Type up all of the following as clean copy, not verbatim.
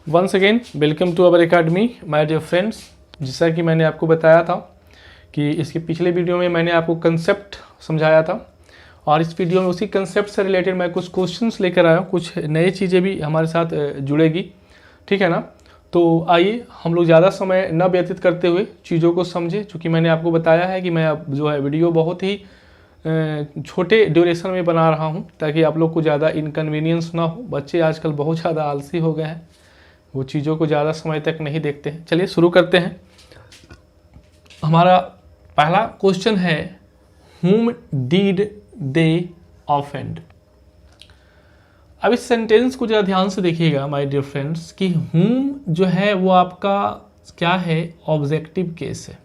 Once again welcome to our academy my dear friends. जैसा कि मैंने आपको बताया था कि इसके पिछले वीडियो में मैंने आपको कंसेप्ट समझाया था और इस वीडियो में उसी कंसेप्ट से रिलेटेड मैं कुछ क्वेश्चंस लेकर आया हूँ, कुछ नए चीज़ें भी हमारे साथ जुड़ेगी, ठीक है ना। तो आइए हम लोग ज़्यादा समय न व्यतीत करते हुए चीज़ों को समझें। चूँकि मैंने आपको बताया है कि मैं अब जो है वीडियो बहुत ही छोटे ड्यूरेशन में बना रहा हूँ ताकि आप लोग को ज़्यादा इनकन्वीनियंस ना हो। बच्चे आजकल बहुत ज़्यादा आलसी हो गए हैं, वो चीज़ों को ज़्यादा समय तक नहीं देखते हैं। चलिए शुरू करते हैं। हमारा पहला क्वेश्चन है whom did they offend। अब इस सेंटेंस को ज़रा ध्यान से देखिएगा माय डियर फ्रेंड्स कि whom जो है वो आपका क्या है, ऑब्जेक्टिव केस है।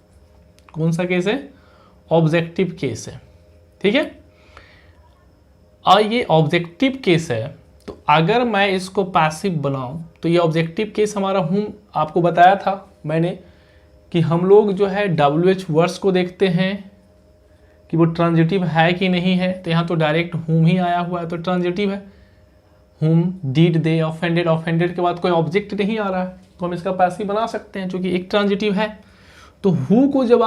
कौन सा केस है? ऑब्जेक्टिव केस है, ठीक है। और ये ऑब्जेक्टिव केस है तो अगर मैं इसको पैसिव बनाऊं तो ये ऑब्जेक्टिव केस हमारा whom, आपको बताया था मैंने कि हम लोग जो है WH वर्ड्स को देखते हैं कि वो ट्रांजिटिव है कि नहीं है। तो यहाँ तो डायरेक्ट whom ही आया हुआ है तो ट्रांजिटिव है। whom did they offended, offended के बाद कोई ऑब्जेक्ट नहीं आ रहा है तो हम इसका पैसिव बना सकते हैं क्योंकि एक ट्रांजिटिव है। तो whom को जब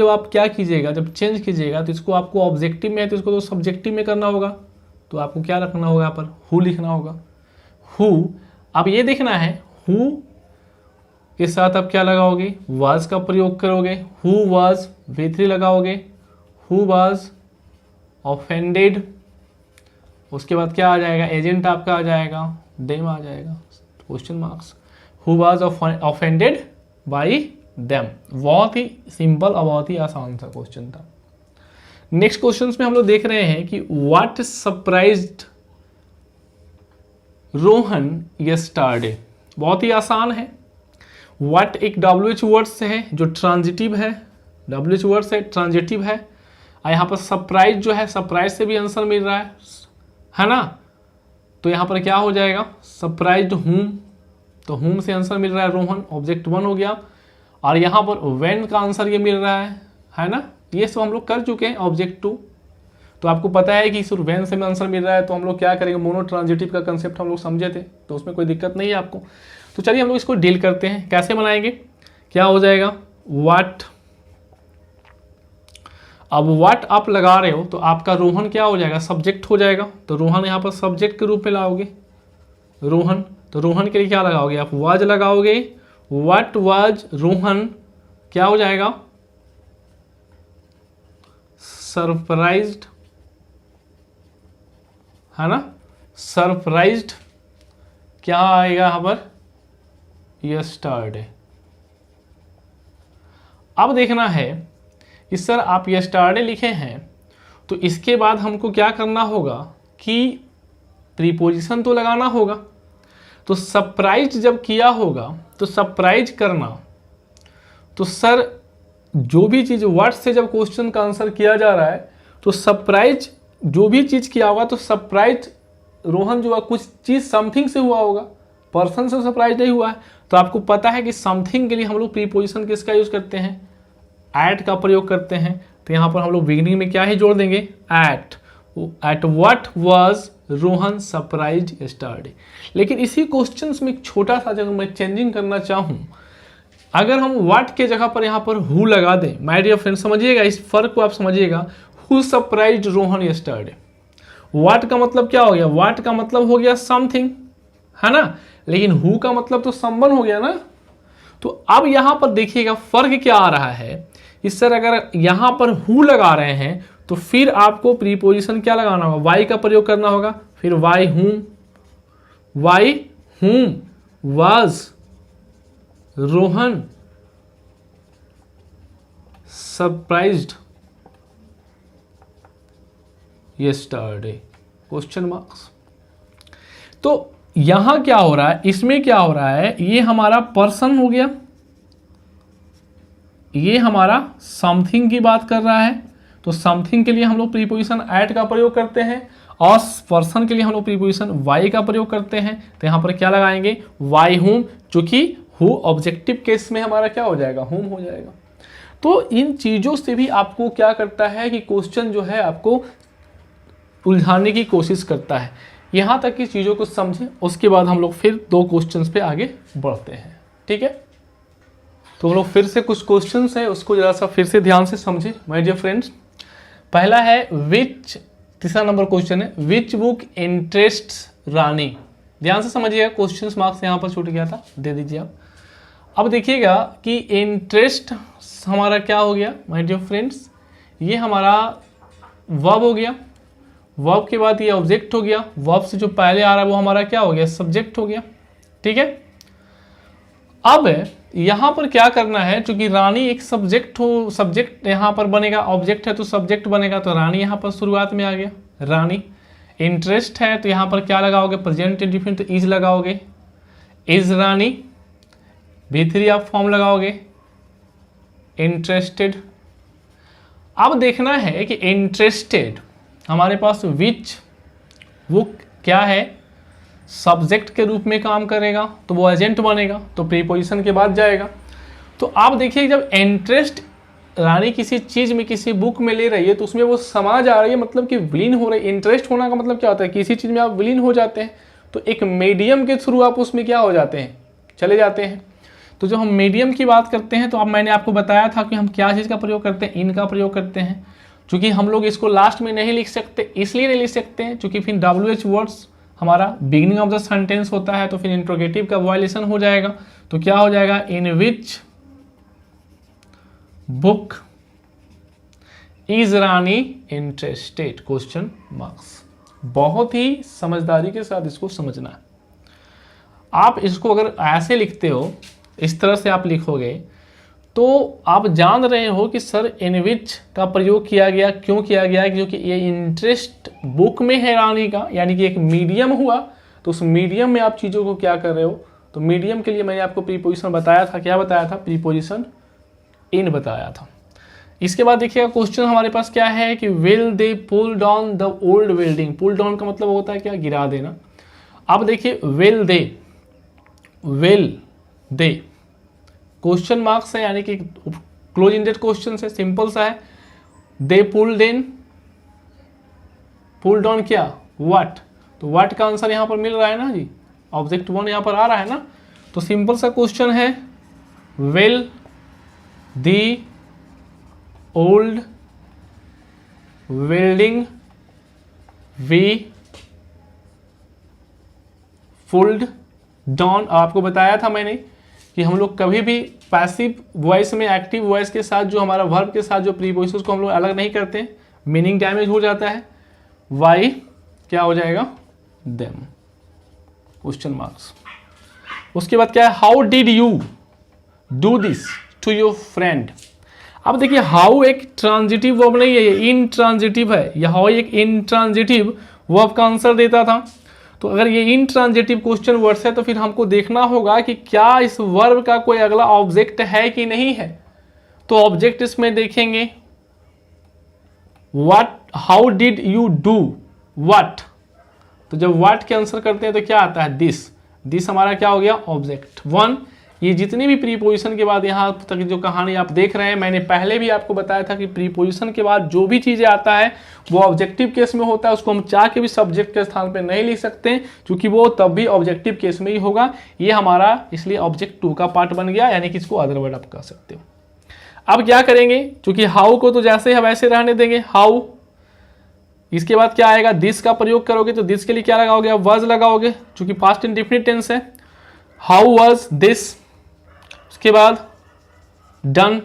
आप क्या कीजिएगा, जब चेंज कीजिएगा तो इसको आपको ऑब्जेक्टिव में है तो इसको तो सब्जेक्टिव में करना होगा। तो आपको क्या रखना होगा, यहाँ पर who लिखना होगा। who, अब ये देखना है who के साथ आप क्या लगाओगे, was का प्रयोग करोगे। who was V3 लगाओगे, who was offended, उसके बाद क्या आ जाएगा, एजेंट आपका आ जाएगा, them आ जाएगा, question marks. who was offended by them। बहुत ही सिंपल और बहुत ही आसान सा क्वेश्चन था। नेक्स्ट क्वेश्चन में हम लोग देख रहे हैं कि व्हाट सरप्राइज्ड रोहन यस्टरडे। बहुत ही आसान है। व्हाट एक WH वर्ड से है जो ट्रांजिटिव है, WH वर्ड से ट्रांजिटिव है। और यहाँ पर सरप्राइज जो है, सरप्राइज से भी आंसर मिल रहा है ना। तो यहाँ पर क्या हो जाएगा, सरप्राइज्ड whom, तो whom से आंसर मिल रहा है रोहन, ऑब्जेक्ट 1 हो गया। और यहाँ पर when का आंसर ये मिल रहा है ना। ये सब हम लोग कर चुके हैं ऑब्जेक्ट 2। तो आपको पता है कि सिर्फ when से में आंसर मिल रहा है तो हम लोग क्या करेंगे, मोनो ट्रांजिटिव का कंसेप्ट हम लोग समझे थे तो उसमें कोई दिक्कत नहीं है आपको। तो चलिए हम लोग इसको डील करते हैं, कैसे बनाएंगे। क्या हो जाएगा, व्हाट। अब व्हाट आप लगा रहे हो तो आपका रोहन क्या हो जाएगा, सब्जेक्ट हो जाएगा। तो रोहन यहाँ पर सब्जेक्ट के रूप में लाओगे रोहन। तो रोहन के लिए क्या लगाओगे आप, वाज लगाओगे। व्हाट वाज रोहन क्या हो जाएगा, सरप्राइज्ड, है ना। सरप्राइज्ड क्या आएगा यहाँ पर, यस्टरडे। अब देखना है कि सर आप यस्टरडे लिखे हैं तो इसके बाद हमको क्या करना होगा कि प्रीपोजिशन तो लगाना होगा। तो सरप्राइज जब किया होगा तो सरप्राइज करना, तो सर जो भी चीज़ वर्ड से जब क्वेश्चन का आंसर किया जा रहा है तो सरप्राइज जो भी चीज़ किया होगा तो सरप्राइज रोहन जो है कुछ चीज़ समथिंग से हुआ होगा, पर्सन से सरप्राइज नहीं हुआ है। तो आपको पता है कि समथिंग के लिए हम लोग प्रीपोजिशन किसका यूज़ करते हैं, एट का प्रयोग करते हैं। तो यहाँ पर हम लोग बिगिनिंग में क्या ही जोड़ देंगे, at. At what was Rohan surprise yesterday. लेकिन इसी क्वेश्चन में एक छोटा सा अगर मैं चेंजिंग करना चाहूँ, अगर हम व्हाट के जगह पर यहाँ पर हु लगा दें, माय डियर फ्रेंड समझिएगा इस फर्क को आप समझिएगा। Who surprised Rohan yesterday, what का मतलब क्या हो गया, व्हाट का मतलब हो गया समथिंग, है ना। लेकिन हु का मतलब तो समवन हो गया ना। तो अब यहाँ पर देखिएगा फर्क क्या आ रहा है। इस सर अगर यहाँ पर हु लगा रहे हैं तो फिर आपको प्रीपोजिशन क्या लगाना होगा, वाई का प्रयोग करना होगा। फिर why whom was Rohan surprised yesterday, question marks. तो यहां क्या हो रहा है, इसमें क्या हो रहा है, ये हमारा पर्सन हो गया, ये हमारा समथिंग की बात कर रहा है। तो समथिंग के लिए हम लोग प्रीपोजिशन एट का प्रयोग करते हैं और पर्सन के लिए हम लोग प्रीपोजिशन वाई का प्रयोग करते हैं। तो यहां पर क्या लगाएंगे, वाई हुम, चूंकि हु ऑब्जेक्टिव केस में हमारा क्या हो जाएगा, हुम हो जाएगा। तो इन चीजों से भी आपको क्या करता है कि क्वेश्चन जो है आपको उलझाने की कोशिश करता है। यहाँ तक की चीज़ों को समझें, उसके बाद हम लोग फिर 2 क्वेश्चंस पे आगे बढ़ते हैं। ठीक है, तो हम लोग फिर से कुछ क्वेश्चंस है उसको जरा सा फिर से ध्यान से समझें माय डियर फ्रेंड्स। पहला है विच, तीसरा नंबर क्वेश्चन है विच बुक इंटरेस्ट्स रानी। ध्यान से समझिएगा, क्वेश्चंस मार्क्स यहाँ पर छूट गया था, दे दीजिए आप। अब देखिएगा कि इंटरेस्ट हमारा क्या हो गया माय डियर फ्रेंड्स, ये हमारा वर्ब हो गया, वर्ब के बाद ये ऑब्जेक्ट हो गया, वर्ब से जो पहले आ रहा है वो हमारा क्या हो गया, सब्जेक्ट हो गया। ठीक है, अब यहाँ पर क्या करना है, चूंकि रानी एक सब्जेक्ट हो, सब्जेक्ट यहाँ पर बनेगा, ऑब्जेक्ट है तो सब्जेक्ट बनेगा, तो रानी यहाँ पर शुरुआत में आ गया रानी। इंटरेस्ट है तो यहाँ पर क्या लगाओगे, प्रेजेंट इंडेफिनिट, तो इज लगाओगे, इज रानी। V3 आप फॉर्म लगाओगे, इंटरेस्टेड। अब देखना है कि इंटरेस्टेड हमारे पास विच बुक क्या है, सब्जेक्ट के रूप में काम करेगा तो वो एजेंट बनेगा, तो प्रीपोजिशन के बाद जाएगा। तो आप देखिए जब इंटरेस्ट रानी किसी चीज़ में, किसी बुक में ले रही है तो उसमें वो समा जा रही है, मतलब कि विलीन हो रही है। इंटरेस्ट होना का मतलब क्या होता है, किसी चीज़ में आप विलीन हो जाते हैं, तो एक मीडियम के थ्रू आप उसमें क्या हो जाते हैं, चले जाते हैं। तो जब हम मीडियम की बात करते हैं तो अब मैंने आपको बताया था कि हम क्या चीज़ का प्रयोग करते हैं, इन का प्रयोग करते हैं। चूँकि हम लोग इसको लास्ट में नहीं लिख सकते, इसलिए नहीं लिख सकते हैं चूँकि फिर WH वर्ड्स हमारा बिगिनिंग ऑफ द सेंटेंस होता है, तो फिर इंट्रोगेटिव का वायलेशन हो जाएगा। तो क्या हो जाएगा, in which book is Rani interested, question marks. बहुत ही समझदारी के साथ इसको समझना है। आप इसको अगर ऐसे लिखते हो, इस तरह से आप लिखोगे, तो आप जान रहे हो कि सर इन विच का प्रयोग किया गया, क्यों किया गया, क्योंकि ये इंटरेस्ट बुक में है रानी का, यानी कि एक मीडियम हुआ, तो उस मीडियम में आप चीज़ों को क्या कर रहे हो। तो मीडियम के लिए मैंने आपको प्रीपोजिशन बताया था, क्या बताया था, प्रीपोजिशन इन बताया था। इसके बाद देखिएगा क्वेश्चन हमारे पास क्या है कि will they pull down the old building. Pull down का मतलब होता है क्या, गिरा देना। अब देखिए विल दे क्वेश्चन मार्क्स है, यानी कि क्लोज इंडेड क्वेश्चन है, सिंपल सा है। They pulled in, pull down क्या, व्हाट, तो व्हाट का आंसर यहां पर मिल रहा है ना जी, ऑब्जेक्ट 1 यहां पर आ रहा है ना। तो सिंपल सा क्वेश्चन है, will the old building we pulled down. आपको बताया था मैंने कि हम लोग कभी भी पैसिव वॉइस में एक्टिव वॉइस के साथ जो हमारा वर्ब के साथ जो प्रीपोजिशन को हम लोग अलग नहीं करते हैं, मीनिंग डैमेज हो जाता है। वाई क्या हो जाएगा, देम, क्वेश्चन मार्क्स। उसके बाद क्या है, how did you do this to your friend. अब देखिए हाउ एक ट्रांजिटिव वर्ब नहीं है, ये इंट्रांजिटिव है। यह हाउ एक इंट्रांजिटिव वर्ब का आंसर देता था। तो अगर ये इंट्रांजिटिव क्वेश्चन वर्ड्स है तो फिर हमको देखना होगा कि क्या इस वर्ब का कोई अगला ऑब्जेक्ट है कि नहीं है। तो ऑब्जेक्ट इसमें देखेंगे, what, how did you do what. तो जब व्हाट के आंसर करते हैं तो क्या आता है, दिस हमारा क्या हो गया, ऑब्जेक्ट 1। ये जितनी भी प्रीपोजिशन के बाद यहाँ तक जो कहानी आप देख रहे हैं, मैंने पहले भी आपको बताया था कि प्रीपोजिशन के बाद जो भी चीज़ें आता है वो ऑब्जेक्टिव केस में होता है, उसको हम चाह के भी सब्जेक्ट के स्थान पे नहीं लिख सकते, क्योंकि वो तब भी ऑब्जेक्टिव केस में ही होगा। ये हमारा इसलिए ऑब्जेक्ट 2 का पार्ट बन गया, यानी कि इसको अदर वर्ड आप कह सकते हो। अब क्या करेंगे, चूंकि हाउ को तो जैसे है वैसे रहने देंगे, हाउ। इसके बाद क्या आएगा, दिस का प्रयोग करोगे तो दिस के लिए क्या लगाओगे, वाज लगाओगे, चूंकि पास्ट इंडेफिनिट टेंस है। हाउ वाज दिस, उसके बाद डन।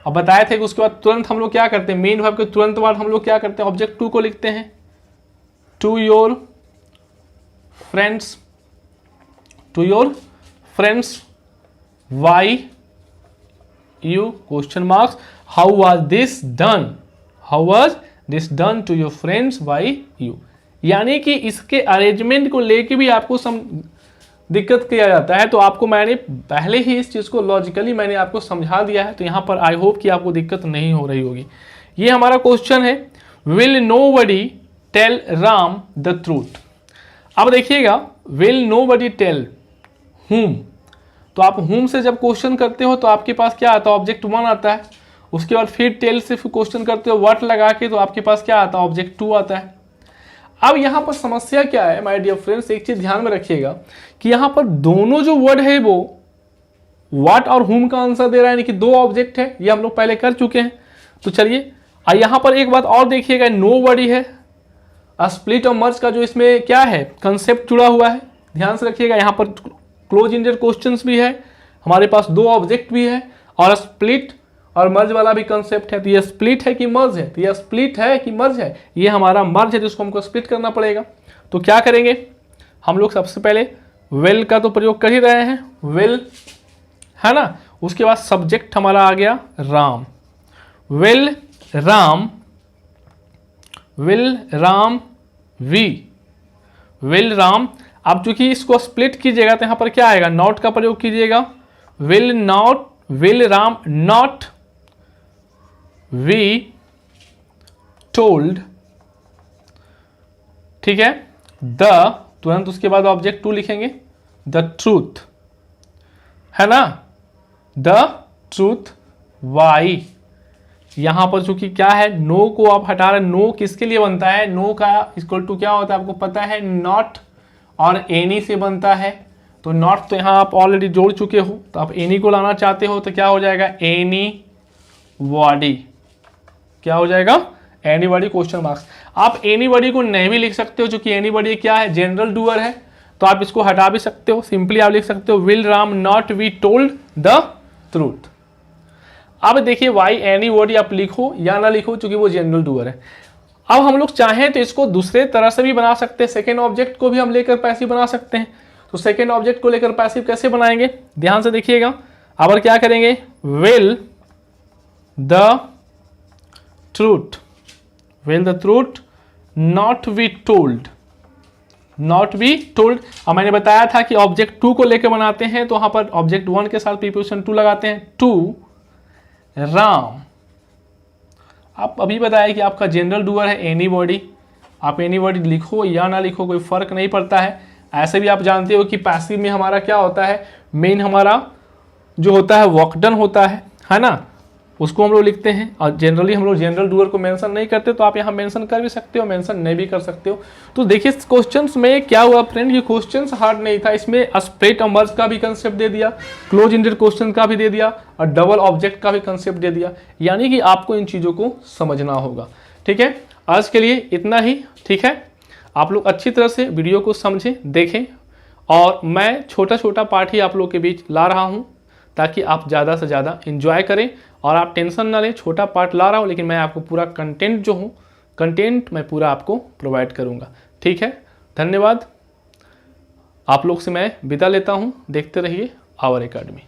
अब बताए थे कि उसके बाद तुरंत हम लोग क्या करते हैं, मेन वर्ब के तुरंत बाद हम लोग क्या करते हैं, ऑब्जेक्ट 2 को लिखते हैं, to your friends, why you, question marks, how was this done to your friends why you. यानी कि इसके अरेंजमेंट को लेके भी आपको दिक्कत किया जाता है। तो आपको मैंने पहले ही इस चीज़ को लॉजिकली मैंने आपको समझा दिया है, तो यहाँ पर आई होप कि आपको दिक्कत नहीं हो रही होगी। ये हमारा क्वेश्चन है, will nobody tell Ram the truth. अब देखिएगा, विल नोबडी टेल हुम, तो आप हुम से जब क्वेश्चन करते हो तो आपके पास क्या आता है, ऑब्जेक्ट 1 आता है। उसके बाद फिर टेल से क्वेश्चन करते हो व्हाट लगा के, तो आपके पास क्या आता है, ऑब्जेक्ट 2 आता है। अब यहाँ पर समस्या क्या है माय डियर फ्रेंड्स, एक चीज ध्यान में रखिएगा कि यहाँ पर दोनों जो वर्ड है वो व्हाट और हुम का आंसर दे रहा है, यानी कि दो ऑब्जेक्ट है, ये हम लोग पहले कर चुके हैं। तो चलिए यहाँ पर एक बात और देखिएगा, नो वर्ड है, स्प्लिट और मर्ज का जो इसमें क्या है कंसेप्ट जुड़ा हुआ है, ध्यान से रखिएगा। यहाँ पर क्लोज इंडेड क्वेश्चंस भी है, हमारे पास दो ऑब्जेक्ट भी है, और स्प्लिट और मर्ज वाला भी कंसेप्ट है। तो ये स्प्लिट है कि मर्ज है, तो ये स्प्लिट है कि मर्ज है, ये हमारा मर्ज है, जिसको हमको स्प्लिट करना पड़ेगा। तो क्या करेंगे हम लोग, सबसे पहले विल का तो प्रयोग कर ही रहे हैं, विल है ना, उसके बाद सब्जेक्ट हमारा आ गया Ram, will Ram, will Ram we, will Ram. अब चूंकि इसको स्प्लिट कीजिएगा तो यहां पर क्या आएगा, नॉट का प्रयोग कीजिएगा, will not, will Ram not we told, ठीक है, द, तुरंत उसके बाद ऑब्जेक्ट टू लिखेंगे, द ट्रूथ, है ना, द ट्रूथ वाई। यहां पर चूंकि क्या है, नो को आप हटा रहे, नो किसके लिए बनता है, नो का इक्वल टू क्या होता है आपको पता है, नॉट और एनी से बनता है। तो नॉट तो यहां आप ऑलरेडी जोड़ चुके हो, तो आप एनी को लाना चाहते हो तो क्या हो जाएगा, एनी बॉडी, क्या हो जाएगा, एनी बॉडी क्वेश्चन मार्क्स। आप एनी बॉडी को नहीं भी लिख सकते हो, क्योंकि एनी बॉडी क्या है, जनरल डूअर है, तो आप इसको हटा भी सकते हो, सिंपली आप लिख सकते हो will Ram not we told the truth. अब देखिए वाई एनी बॉडी आप लिखो या ना लिखो, क्योंकि वो जनरल डूअर है। अब हम लोग चाहें तो इसको दूसरे तरह से भी बना सकते हैं, सेकेंड ऑब्जेक्ट को भी हम लेकर पैसिव बना सकते हैं। तो सेकेंड ऑब्जेक्ट को लेकर पैसिव कैसे बनाएंगे, ध्यान से देखिएगा। अब क्या करेंगे, will the truth, will the truth not be told, not be told. अब मैंने बताया था कि ऑब्जेक्ट टू को लेकर बनाते हैं, तो वहां पर ऑब्जेक्ट वन के साथ प्रीपोजिशन टू लगाते हैं, टू राम। आप अभी बताया कि आपका जनरल डूअर है एनी बॉडी, आप एनी बॉडी लिखो या ना लिखो कोई फर्क नहीं पड़ता है। ऐसे भी आप जानते हो कि पैसिव में हमारा क्या होता है, मेन हमारा जो होता है वर्क डन होता है ना, उसको हम लोग लिखते हैं, और जनरली हम लोग जनरल डूअर को मेंशन नहीं करते, तो आप यहाँ मेंशन कर भी सकते हो, मेंशन नहीं भी कर सकते हो। तो देखिए क्वेश्चंस में क्या हुआ फ्रेंड, ये क्वेश्चंस हार्ड नहीं था, इसमें स्प्लिट और मर्ज का भी कंसेप्ट दे दिया, क्लोज इंडेड क्वेश्चन का भी दे दिया, और डबल ऑब्जेक्ट का भी कंसेप्ट दे दिया, यानी कि आपको इन चीज़ों को समझना होगा। ठीक है, आज के लिए इतना ही। ठीक है, आप लोग अच्छी तरह से वीडियो को समझें, देखें, और मैं छोटा छोटा पार्ट ही आप लोग के बीच ला रहा हूँ, ताकि आप ज़्यादा से ज़्यादा इंजॉय करें, और आप टेंशन ना लें, छोटा पार्ट ला रहा हूँ, लेकिन मैं आपको पूरा कंटेंट जो हूँ, कंटेंट मैं पूरा आपको प्रोवाइड करूँगा। ठीक है, धन्यवाद। आप लोग से मैं विदा लेता हूँ, देखते रहिए आवर एकेडमी।